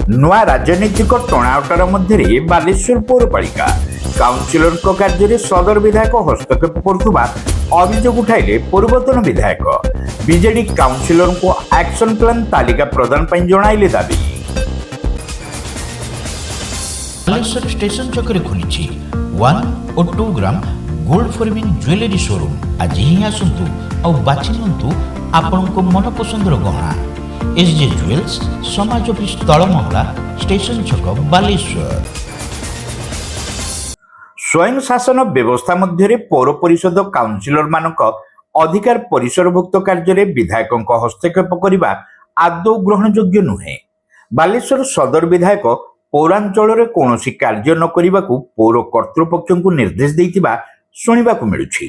ନୂଆ ରାଜନୈତିକ ଟଣାଓଟରା ମଧ୍ୟରେ ବାଲେଶ୍ୱର ପୌରପାଳିକା କାଉନସିଲରଙ୍କ କାର୍ଯ୍ୟରେ ସଦର ବିଧାୟକ ହସ୍ତକ୍ଷେପ କରୁଥିବା ଅଭିଯୋଗ ଉଠାଇଲେ ପୂର୍ବତନ ବିଧାୟକ। ବିଜେଡି କାଉନସିଲରଙ୍କୁ ଆକ୍ସନ ପ୍ଲାନ ତାଲିକା ପ୍ରଦାନ ପାଇଁ ଜଣାଇଲେ ଦାବି। ବାଲେଶ୍ୱର ଷ୍ଟେସନ ଛକରେ ଖୋଲିଛି 1 ଓ 2 gram gold forming jewellery showroom. ଆଜି ହିଁ ଆସନ୍ତୁ ଆଉ ବାଛି ନିଅନ୍ତୁ ଆପଣଙ୍କ ମନପସନ୍ଦର ଗହଣା। SJ ଜୁଏଲ୍ସ, ସମାଜ ଅଫିସ ତଳମହଲା, ଷ୍ଟେସନ ଛକ, ବାଲେଶ୍ୱର। ସ୍ୱୟଂ ଶାସନ ବ୍ୟବସ୍ଥା ମଧ୍ୟରେ ପୌର ପରିଷଦ କାଉନସିଲର ମାନଙ୍କ ଅଧିକାର ପରିସରଭୁକ୍ତ କାର୍ଯ୍ୟରେ ବିଧାୟକଙ୍କ ହସ୍ତକ୍ଷେପ କରିବା ଆଦୌ ଗ୍ରହଣଯୋଗ୍ୟ ନୁହେଁ। ବାଲେଶ୍ୱର ସଦର ବିଧାୟକ ପୌରାଞ୍ଚଳରେ କୌଣସି କାର୍ଯ୍ୟ ନ କରିବାକୁ ପୌର କର୍ତ୍ତୃପକ୍ଷଙ୍କୁ ନିର୍ଦ୍ଦେଶ ଦେଇଥିବା ଶୁଣିବାକୁ ମିଳୁଛି।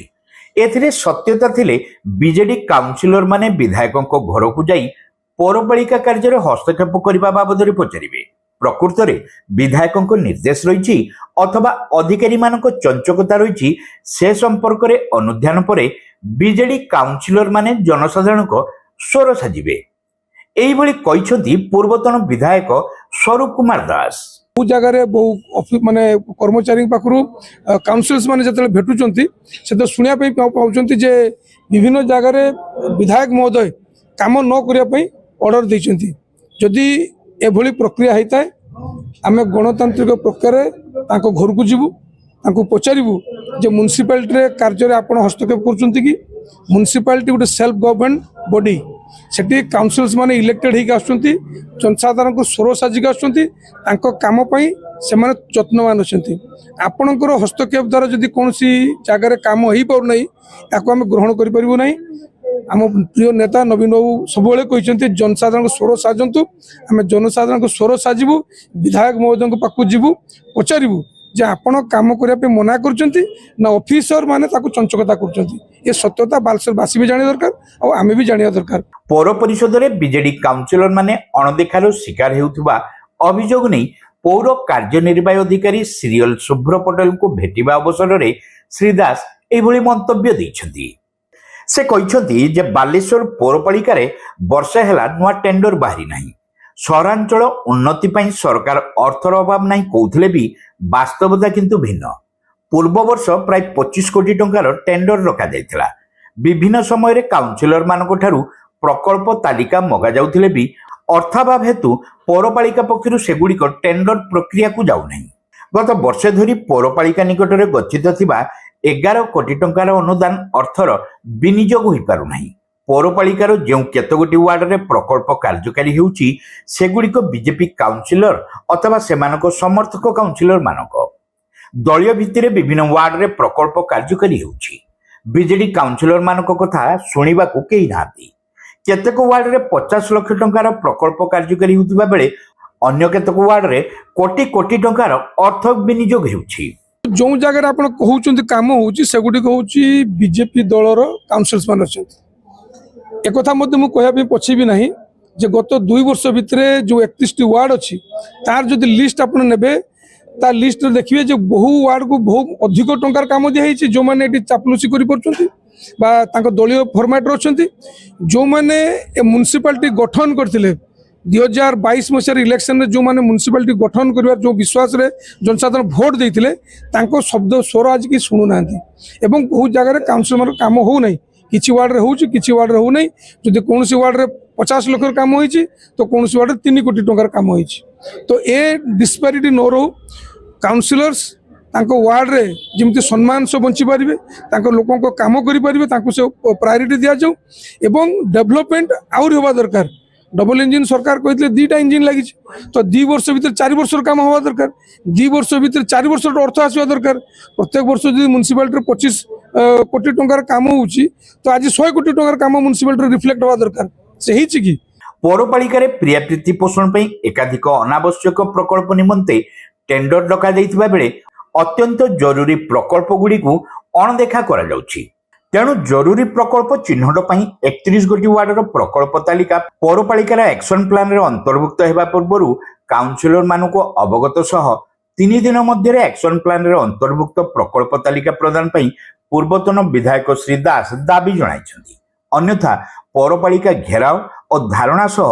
ଏଥିରେ ସତ୍ୟତା ଥିଲେ ବିଜେଡି କାଉନସିଲର ମାନେ ବିଧାୟକଙ୍କ ଘରକୁ ଯାଇ ପୌରପାଳିକା କାର୍ଯ୍ୟରେ ହସ୍ତକ୍ଷେପ କରିବା ବାବଦରେ ପଚାରିବେ। ପ୍ରକୃତରେ ବିଧାୟକଙ୍କ ନିର୍ଦ୍ଦେଶ ରହିଛି ଅଥବା ଅଧିକାରୀମାନଙ୍କ ଚଞ୍ଚକତା ରହିଛି ସେ ସମ୍ପର୍କରେ ଅନୁଧ୍ୟାନ ପରେ ବିଜେଡି କାଉନସିଲର ମାନେ ଜନସାଧାରଣଙ୍କ ସ୍ୱର ସାଜିବେ। ଏଇଭଳି କହିଛନ୍ତି ପୂର୍ବତନ ବିଧାୟକ ସ୍ୱରୂପ କୁମାର ଦାସ। ବହୁ ଜାଗାରେ ବହୁ ମାନେ କର୍ମଚାରୀ ପାଖରୁ କାଉନସିଲର୍ସ ମାନେ ଯେତେବେଳେ ଭେଟୁଛନ୍ତି ସେତେବେଳେ ଶୁଣିବା ପାଇଁ ପାଉଛନ୍ତି ଯେ ବିଭିନ୍ନ ଜାଗାରେ ବିଧାୟକ ମହୋଦୟ କାମ ନ କରିବା ପାଇଁ ଅର୍ଡର ଦେଇଛନ୍ତି। ଯଦି ଏଭଳି ପ୍ରକ୍ରିୟା ହେଇଥାଏ ଆମେ ଗଣତାନ୍ତ୍ରିକ ପ୍ରକ୍ରିୟାରେ ତାଙ୍କ ଘରକୁ ଯିବୁ, ତାଙ୍କୁ ପଚାରିବୁ ଯେ ମ୍ୟୁନିସିପାଲିଟିରେ କାର୍ଯ୍ୟରେ ଆପଣ ହସ୍ତକ୍ଷେପ କରୁଛନ୍ତି କି? ମ୍ୟୁନିସିପାଲିଟି ଗୋଟେ ସେଲ୍ଫ ଗଭର୍ଣ୍ଣମେଣ୍ଟ ବଡି, ସେଠି କାଉନସିଲର୍ସ ମାନେ ଇଲେକ୍ଟେଡ୍ ହେଇକି ଆସୁଛନ୍ତି, ଜନସାଧାରଣଙ୍କୁ ସ୍ୱର ସାଜିକି ଆସୁଛନ୍ତି, ତାଙ୍କ କାମ ପାଇଁ ସେମାନେ ଯତ୍ନବାନ ଅଛନ୍ତି। ଆପଣଙ୍କର ହସ୍ତକ୍ଷେପ ଦ୍ୱାରା ଯଦି କୌଣସି ଜାଗାରେ କାମ ହେଇପାରୁନାହିଁ ତାକୁ ଆମେ ଗ୍ରହଣ କରିପାରିବୁ ନାହିଁ। ଆମ ପ୍ରିୟ ନେତା ନବୀନ ବାବୁ ସବୁବେଳେ କହିଛନ୍ତି ଜନସାଧାରଣଙ୍କ ସ୍ୱର ସାଜନ୍ତୁ। ଆମେ ଜନସାଧାରଣଙ୍କ ସ୍ୱର ସାଜିବୁ, ବିଧାୟକ ମହୋଦୟଙ୍କ ପାଖକୁ ଯିବୁ, ପଚାରିବୁ ଯେ ଆପଣ କାମ କରିବା ପାଇଁ ମନା କରୁଛନ୍ତି ନା ଅଫିସର ମାନେ ତାକୁ ଚଞ୍ଚକତା କରୁଛନ୍ତି। ଏ ସତ୍ୟତା ବାଲେଶ୍ୱରବାସୀ ବି ଜାଣିବା ଦରକାର ଆଉ ଆମେ ବି ଜାଣିବା ଦରକାର। ପୌର ପରିଷଦରେ ବିଜେଡି କାଉନସିଲର ମାନେ ଅଣଦେଖାର ଶିକାର ହେଉଥିବା ଅଭିଯୋଗ ନେଇ ପୌର କାର୍ଯ୍ୟନିର୍ବାହୀ ଅଧିକାରୀ ସିରିୟଲ ଶୁଭ୍ର ପଟେଲଙ୍କୁ ଭେଟିବା ଅବସରରେ ଶ୍ରୀ ଦାସ ଏଭଳି ମନ୍ତବ୍ୟ ଦେଇଛନ୍ତି। ସେ କହିଛନ୍ତି ଯେ ବାଲେଶ୍ୱର ପୌରପାଳିକାରେ ବର୍ଷେ ହେଲା ନୂଆ ଟେଣ୍ଡର ବାହାରି ନାହିଁ। ସହରାଞ୍ଚଳ ଉନ୍ନତି ପାଇଁ ସରକାର ଅର୍ଥର ଅଭାବ ନାହିଁ କହୁଥିଲେ ବି ବାସ୍ତବତା କିନ୍ତୁ ଭିନ୍ନ। ପୂର୍ବ ବର୍ଷ ପ୍ରାୟ 25 କୋଟି ଟଙ୍କାର ଟେଣ୍ଡର ରଖାଯାଇଥିଲା। ବିଭିନ୍ନ ସମୟରେ କାଉନସିଲର ମାନଙ୍କ ଠାରୁ ପ୍ରକଳ୍ପ ତାଲିକା ମଗାଯାଉଥିଲେ ବି ଅର୍ଥାଭାବ ହେତୁ ପୌରପାଳିକା ପକ୍ଷରୁ ସେଗୁଡ଼ିକ ଟେଣ୍ଡର ପ୍ରକ୍ରିୟାକୁ ଯାଉନାହିଁ। ଗତ ବର୍ଷେ ଧରି ପୌରପାଳିକା ନିକଟରେ ଗଚ୍ଛିତ ଥିବା 11 କୋଟି ଟଙ୍କାର ଅନୁଦାନ ଅର୍ଥର ବିନିଯୋଗ ହୋଇପାରୁନାହିଁ। ପୌରପାଳିକାର ଯେଉଁ କେତେଗୋଟି ୱାର୍ଡରେ ପ୍ରକଳ୍ପ କାର୍ଯ୍ୟକାରୀ ହେଉଛି ସେଗୁଡ଼ିକ ବିଜେପି କାଉନସିଲର ଅଥବା ସେମାନଙ୍କ ସମର୍ଥକ କାଉନସିଲର ମାନଙ୍କ ଦଳୀୟ ଭିତ୍ତିରେ ବିଭିନ୍ନ ୱାର୍ଡରେ ପ୍ରକଳ୍ପ କାର୍ଯ୍ୟକାରୀ ହେଉଛି। ବିଜେଡି କାଉନସିଲର ମାନଙ୍କ କଥା ଶୁଣିବାକୁ କେହି ନାହାନ୍ତି। କେତେକ ୱାର୍ଡରେ 50 ଲକ୍ଷ ଟଙ୍କାର ପ୍ରକଳ୍ପ କାର୍ଯ୍ୟକାରୀ ହେଉଥିବା ବେଳେ ଅନ୍ୟ କେତେକ ୱାର୍ଡରେ କୋଟି କୋଟି ଟଙ୍କାର ଅର୍ଥ ବିନିଯୋଗ ହେଉଛି। ଯେଉଁ ଜାଗାରେ ଆପଣ କହୁଛନ୍ତି କାମ ହେଉଛି ସେଗୁଡ଼ିକ ହେଉଛି ବିଜେପି ଦଳର କାଉନସିଲର୍ସ ମାନେ ଅଛନ୍ତି। একথা মধ্যে ମୁଁ କହିବା ପାଇଁ ପଛେଇବି ନାହିଁ ଯେ ଗତ 2 ବର୍ଷ ଭିତରେ ଯେଉଁ 31ଟି ୱାର୍ଡ ଅଛି ତାର ଯଦି ଲିଷ୍ଟ ଆପଣ ନେବେ ତା ଲିଷ୍ଟରେ ଦେଖିବେ ଯେ ବହୁ ୱାର୍ଡକୁ ବହୁ ଅଧିକ ଟଙ୍କାର କାମ ଦିଆହେଇଛି। ଯେଉଁମାନେ ଏଠି ଚାପଲୁସି କରିପାରୁଛନ୍ତି ବା ତାଙ୍କ ଦଳୀୟ ଫର୍ମାଟ୍ରେ ଅଛନ୍ତି, ଯେଉଁମାନେ ଏ ମ୍ୟୁନିସିପାଲିଟି ଗଠନ କରିଥିଲେ 2022 ମସିହାର ଇଲେକ୍ସନରେ ଯେଉଁମାନେ ମ୍ୟୁନିସିପାଲିଟି ଗଠନ କରିବାର ଯେଉଁ ବିଶ୍ୱାସରେ ଜନସାଧାରଣ ଭୋଟ ଦେଇଥିଲେ ତାଙ୍କ ଶବ୍ଦ ସ୍ୱର ଆଜି କି ଶୁଣୁନାହାନ୍ତି ଏବଂ ବହୁ ଜାଗାରେ କାଉନସିଲର କାମ ହେଉନାହିଁ। କିଛି ୱାର୍ଡରେ ହେଉଛି, କିଛି ୱାର୍ଡରେ ହେଉନାହିଁ। ଯଦି କୌଣସି ୱାର୍ଡରେ 50 ଲକ୍ଷର କାମ ହେଇଛି ତ କୌଣସି ୱାର୍ଡରେ 3 କୋଟି ଟଙ୍କାର କାମ ହେଇଛି। ତ ଏ ଡିସ୍ପାରିଟି ନ ରହୁ, କାଉନସିଲର୍ସ ତାଙ୍କ ୱାର୍ଡରେ ଯେମିତି ସମ୍ମାନ ସହ ବଞ୍ଚିପାରିବେ, ତାଙ୍କ ଲୋକଙ୍କ କାମ କରିପାରିବେ, ତାଙ୍କୁ ସେ ପ୍ରାୟୋରିଟି ଦିଆଯାଉ ଏବଂ ଡେଭଲପମେଣ୍ଟ ଆହୁରି ହେବା ଦରକାର। ଡବଲ ଇଞ୍ଜିନ ସରକାର କହିଥିଲେ 2ଟା ଇଞ୍ଜିନ ଲାଗିଛି, ତ 2 ବର୍ଷ ଭିତରେ 4 ବର୍ଷର କାମ ହେବା ଦରକାର। 2 ବର୍ଷ ଭିତରେ 4 ବର୍ଷର ଅର୍ଥ ଆସିବା ଦରକାର। ପ୍ରତ୍ୟେକ ବର୍ଷ ଯଦି ମ୍ୟୁନିସିପାଲିଟିରେ 25 କୋଟି ଟଙ୍କାର କାମ ହେଉଛି ତ ଆଜି 100 କୋଟି ଟଙ୍କାର କାମ ମ୍ୟୁନିସିପାଲିଟିରେ ରିଫ୍ଲେକ୍ଟ ହେବା ଦରକାର। ସେ ହେଇଛି କି? ପୌରପାଳିକାରେ ପ୍ରିୟା ପ୍ରୀତି ପୋଷଣ ପାଇଁ ଏକାଧିକ ଅନାବଶ୍ୟକ ପ୍ରକଳ୍ପ ନିମନ୍ତେ ଟେଣ୍ଡର ଡକାଯାଇଥିବା ବେଳେ ଅତ୍ୟନ୍ତ ଜରୁରୀ ପ୍ରକଳ୍ପ ଗୁଡ଼ିକୁ ଅଣଦେଖା କରାଯାଉଛି। ତେଣୁ ଜରୁରୀ ପ୍ରକଳ୍ପ ଚିହ୍ନଟ ପାଇଁ 31 ଗୋଟି ୱାର୍ଡର ପ୍ରକଳ୍ପ ତାଲିକା ପୌରପାଳିକାର ଆକ୍ସନ ପ୍ଲାନରେ ଅନ୍ତର୍ଭୁକ୍ତ ହେବା ପୂର୍ବରୁ କାଉନସିଲର ମାନଙ୍କୁ ଅବଗତ ସହ 3 ଦିନ ମଧ୍ୟରେ ଆକ୍ସନ ପ୍ଲାନରେ ଅନ୍ତର୍ଭୁକ୍ତ ପ୍ରକଳ୍ପ ତାଲିକା ପ୍ରଦାନ ପାଇଁ ପୂର୍ବତନ ବିଧାୟକ ଶ୍ରୀ ଦାସ ଦାବି ଜଣାଇଛନ୍ତି। ଅନ୍ୟଥା ପୌରପାଳିକା ଘେରାଉ ଓ ଧାରଣା ସହ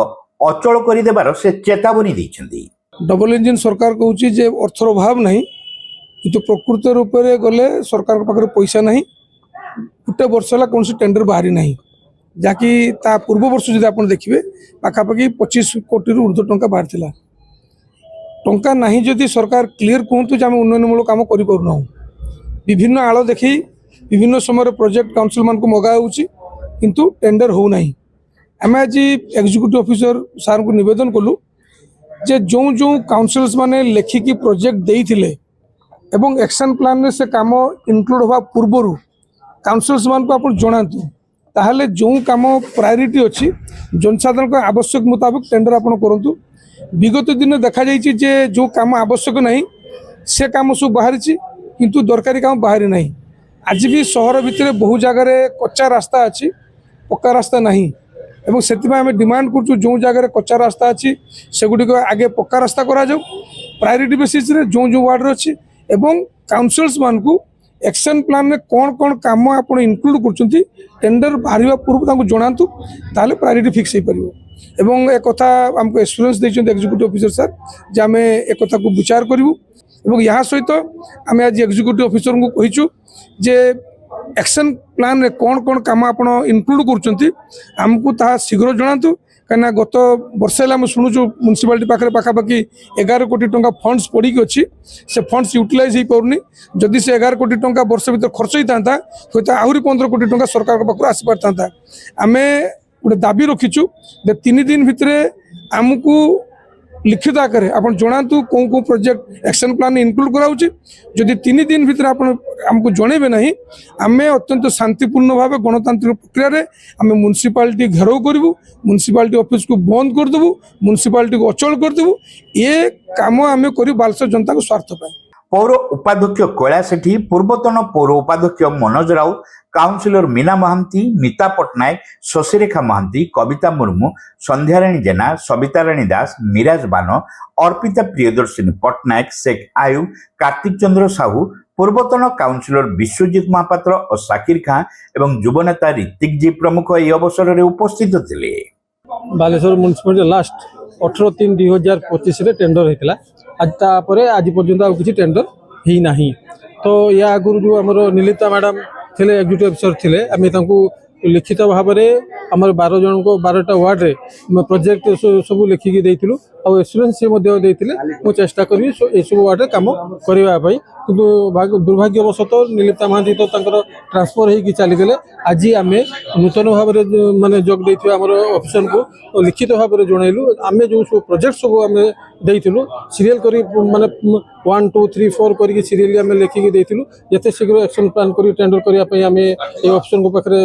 ଅଚଳ କରିଦେବାର ସେ ଚେତାବନୀ ଦେଇଛନ୍ତି। डबल इंजिन सरकार कहूँ जे अर्थर अभाव नहीं किंतु प्रकृत रूप में गले सरकार पाखे पैसा नहीं गोटे वर्ष है कौन टेंडर बाहरी ना जहाँकि ता पूर्व वर्ष जब आप देखिए पाखापाखि 25 कोटी ऊर्ध्व टंका बाहर थिला टंका नहीं जदि सरकार क्लीयर कहतु आम उन्नयनमूलक काम करूँ विभिन्न आड़ देखी विभिन्न समय प्रोजेक्ट काउंसिल मान को मगा किंतु टेंडर हो नहीं आम आज एग्जीक्यूटिव ऑफिसर सार को निवेदन कलु जे जो जो काउंसिल्स माने लेखिकी प्रोजेक्ट देइथिले एवं एक्शन प्लान में से काम इनक्लूड होगा पूर्वर काउंसिल्स मान को आप जनातु ताहले जो काम प्रायोरिटी अच्छी जनसाधारण को आवश्यक मुताबिक टेंडर आपन करंतु विगत दिन देखा जाइए जे जो काम आवश्यक नहीं से काम सब बाहरी किंतु दरकारी काम बाहरी नहीं आज भी सहर भितर बहु जगार कच्चा रास्ता अच्छी पक्का रास्ता नहीं एवं से आम डिमांड करूँ जो जगह कच्चा रास्ता अच्छी सेगुड़ी आगे पक्का रास्ता करा प्रायोरिटी बेसिस रे जो जो वार्ड अच्छी एवं काउंसिल्स मान को एक्शन प्लान में कौन कौन काम आप इनक्लूड कर टेंडर बाहर पूर्व जनातु ताले प्रायोरिटी फिक्स हो पार एवं एक कथा आमको एश्योरेंस देते एग्जीक्यूटिव ऑफिसर सर जे आम एक कथा को विचार करूँ एवं यहाँ सहित आम आज एग्जीक्यूटिव ऑफिसर को कहीचु जे एक्शन प्लान रे कौन कौन काम आप इनक्लूड करमको ता शीघ्र जनातु कहीं गत वर्ष है शुणुचु म्यूनिसिपालिटी पाखे पाखापाखि 11 कोटी टंका फंड्स पड़ी अच्छी से फंड्स यूटिलाइज हो पारनी जदि से 11 कोटी टंका वर्ष भर खर्च होता है तो आहरी 15 कोटी टंका सरकार पाखु आसी पारता आम गोटे दाबी रखीचु 3 दिन भितर आमको लिखित आकार आप जनातु कौन कौन प्रोजेक्ट एक्शन प्लान इनक्लूड कराऊँच जदि 3 दिन भितर आमको जनइबे ना आम अत्यंत शांतिपूर्ण भाव गणतांत्रिक प्रक्रिया आम म्यूनिसिपालिटी घेराव करूँ म्यूनिसिपालिटी ऑफिस को बंद करदेबू म्यूनिसिपालिटी को अचल करदेबू ये काम आम करूँ बालेश्वर जनता को स्वार्थ पाए पौर उपाध्यक्ष कैलाश सेठी पूर्वतन पौर उपाध्यक्ष मनोज राउत काउंसिलर मीना महांती नीता पट्टनायक शशिरेखा महांती कविता मुर्मू संध्याराणी जेना सविताराणी दास मिराज बान अर्पिता प्रियदर्शिनी पट्टनायक शेख आयुब कार्तिक चंद्र साहू पूर्वतन काउंसिलर विश्वजित महापात्र और साकिर खां एवं युवनेता ऋतिक जी प्रमुख यह अवसर में उपस्थित थे। बालेश्वर म्यूनिसिपालिटी लास्ट 18/3/2025 टेंडर होता आज आज पर्यंत किसी टेंडर ही नहीं तो या आगुरी जो आम नीलिता मैडम थे एग्जीक्यूटिव ऑफिसर थे आम लिखित भाव में आम 12 जन को 12टा वार्ड रे प्रोजेक्ट सब लिखिकी देइथिलु और एश्योरेंस से चेष्टा करी सब वार्ड रे काम करने किंतु दुर्भाग्यवशतः नीलिता महांती तो ट्रांसफर होगी चलीगले आज आम नूतन भाव में माने जोग देथिबा हमर ऑफिसर को लिखित भाव में जनइलु आम जो सब प्रोजेक्ट सब आम देइथिलु सीरियल करी माने 1 2 3 4 करके सीरियली आम लिखिकी देइथिलु जते शीघ्र एक्शन प्लान करी टेंडर करिया पई आम ए ऑफिसर को पाखरे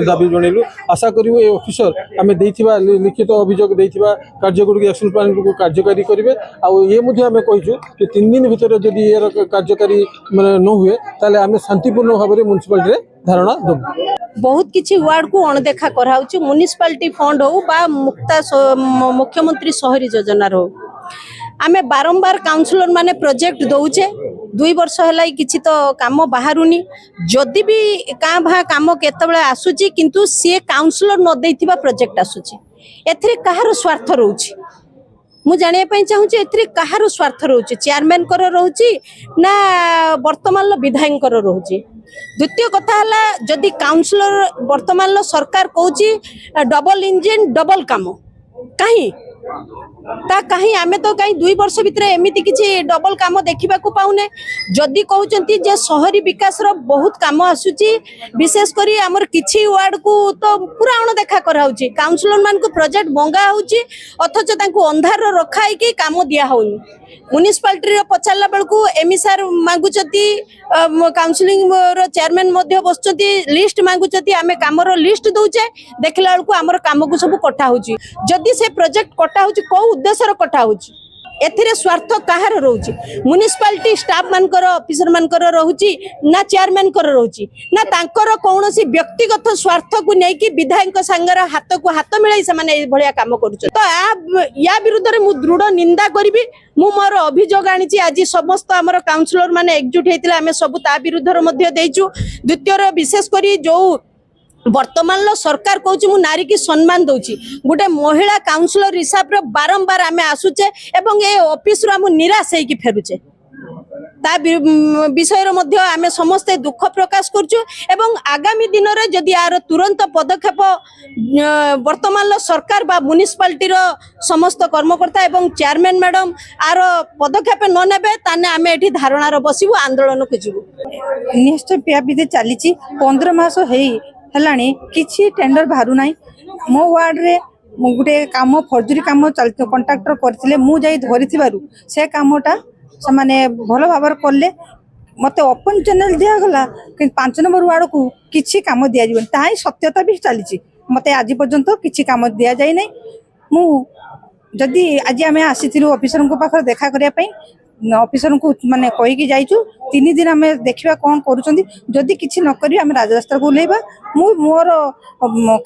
दाबी जनइलु आशा करिवु ए ऑफिसर आम देइथिबा लिखित अभियोग देइथिबा कार्य गुडी एक्शन प्लान को कार्यकारी करिवे आ ये मुझे आम कहिछु कि 3 दिन भितर जदि ए कार्यकारी माने न हुए ताले आम शांतिपूर्ण भाव में म्यूनिसिपालिटी धारणा देबु बहुत किछि वार्ड को अणदेखा कराउछु म्यूनिसिपालिटी फंड हो बा मुक्ता मुख्यमंत्री शहरी योजना रो आमे बारंबार काउंसिलर माने प्रोजेक्ट दउचे 2 वर्ष हलाई किछि तो काम बाहरुनी जदि भी का भा काम केतबेले आसुची किंतु से काउंसिलर न देइथिबा प्रोजेक्ट आसुची एथरे कहार स्वार्थ रहउची मु जानिया पई चाहूची एथरे कहार स्वार्थ रहउची चेयरमैन कर रहउची ना वर्तमान विधायक कर रहउची द्वितीय कथा हला जदि काउंसिलर वर्तमान सरकार कहूची डबल इंजिन डबल काम कहीं ता कहीं आमे तो कहीं 2 वर्ष भितर एमिति किछि डबल काम देखिबा को पाउने जदि कहउचंती जे शहरी विकास रो बहुत काम आसुची विशेष करी हमर किछि वार्ड को तो पूरा अण देखा कराउची काउंसिलर मान को प्रोजेक्ट बंगा होउची अथच तांको अंधार रखाई के काम दिया होउनी म्यूनिसिपालिटी रो पचारला बेलकू एमिसार मांगुचती काउंसिलिंग रो चेयरमैन मध्ये बसचती लिस्ट मांगुचती आमे काम रो लिस्ट दउचे देखला बेलकू हमर काम को सब कटा होउची जदि से प्रोजेक्ट कटा होउची को उद्देश्य रो कटा होउची एथिरे स्वार्थ काहार रहउची म्यूनिसिपालिटी स्टाफ मानकर ऑफिसर मानकर रहउची ना चेयरमैन कर रहउची ना तांकर कोनोसी व्यक्तिगत स्वार्थ को नै कि विधायक संगर हाथ को हाथ मिलाई से माने ए भलिया काम करूछ तो या विरुद्ध रे मु दृढ़ निंदा करबी मु मोर अभियोग आनिची आज समस्त हमर काउंसिलर माने एकजुट हेतिला हमें सब ता विरुद्ध रे मध्ये देइछु द्वितीय रे विशेष करी जो वर्तमान सरकार कहूँ मु नारी की सम्मान दौची गोटे महिला काउंसिलर हिसाब रे बारंबार आम आसुचे एवं ये ऑफिस रो निराश होगी फेरुचे ता विषय आम समस्ते दुख प्रकाश करछु एवं आगामी दिन में जदि यार तुरंत पदक्षेप वर्तमान सरकार बा म्युनिसिपालिटी रो समस्त कर्मकर्ता एवं चेयरमैन मैडम आर पदक्षेप न नेबे ताने आम एठी धारणार बसिबु आंदोलन को जीवु निश्चय व्यापी चली 15 मास हेलाणी किछि टेंडर बाहरु नाही मो वार्ड रे गोटे काम फर्जरी काम चलते कंट्राक्टर करथिले मु जाई धरिथिबारु से कामटा समाने भल भाव कले मत ओपन चैनल दिया गला कि 5 नंबर वार्ड को किछि काम दिया जीवन ताई सत्यता भी चली मत आज पर्यंत किछि काम दिया जाय नै मु जदि आज आम आसीथिलु ऑफिसर को पाखर देखा करिया पई ऑफिसर को माने कहिकी जाइछु 3 दिन आम देखिबा कोन करूछंती जदि किछि न करी आम राजरास्ता को लेबा मु मोर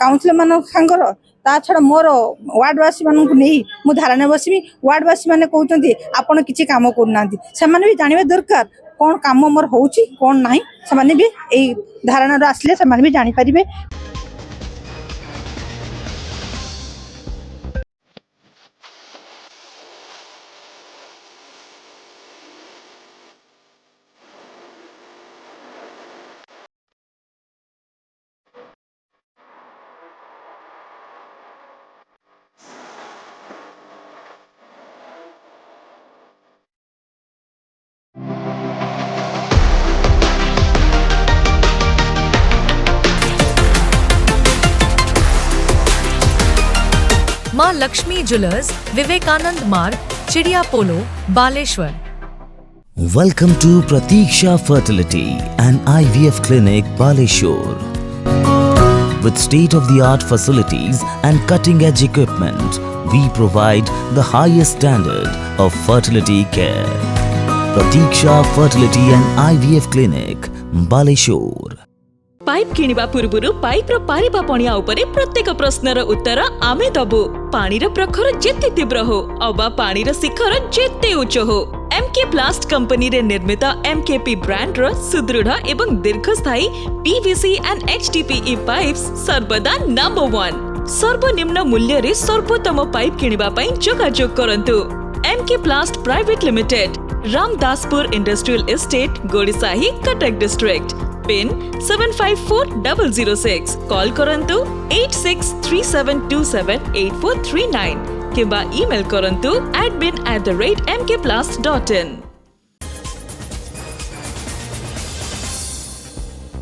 काउंसिलर मान संगर ता छड़ा मोर वार्डवासी मानक नहीं मु धारणा बसमी वार्डवासी माने कहउछंती आपण किछि काम करनांती से माने भी जानिबा दरकार कोन काम मोर होउची कोन नाही से माने भी एई धारणा आसले से माने भी जानि परिबे। माँ लक्ष्मी ज्वेलर्स, विवेकानंद मार्ग, चिड़िया पोलो, Baleshwar. Welcome to Pratiksha Fertility and IVF Clinic, Baleshwar. With state-of-the-art facilities and cutting-edge equipment, we provide the highest standard of fertility care. Pratiksha Fertility and IVF Clinic, Baleshwar. Pipe किनिबा पूर्वरु पाइप रो पारिबा पणिया उपरे प्रत्येक प्रश्नर उत्तर आमे दबु। पानी रो प्रखर जेते तीव्र हो अबा पानी रो शिखर जेते उच्च हो एमके प्लास्ट कंपनी रे निर्मित एमकेपी ब्रांड रो सुदृढ़ एवं दीर्घस्थायी पीवीसी एंड एचडीपीई पाइप्स सर्वदा नंबर 1। सर्वनिम्न मूल्य रे सर्वोत्तम पाइप किनिबा पई जोगाजोग करंतु। MK plast private limited, Ramdaspur industrial estate, Godisahi, Cuttack district. Pin 754006। Call करंतु 8637278439 किंबा ईमेल करंतु admin@mkplast.in।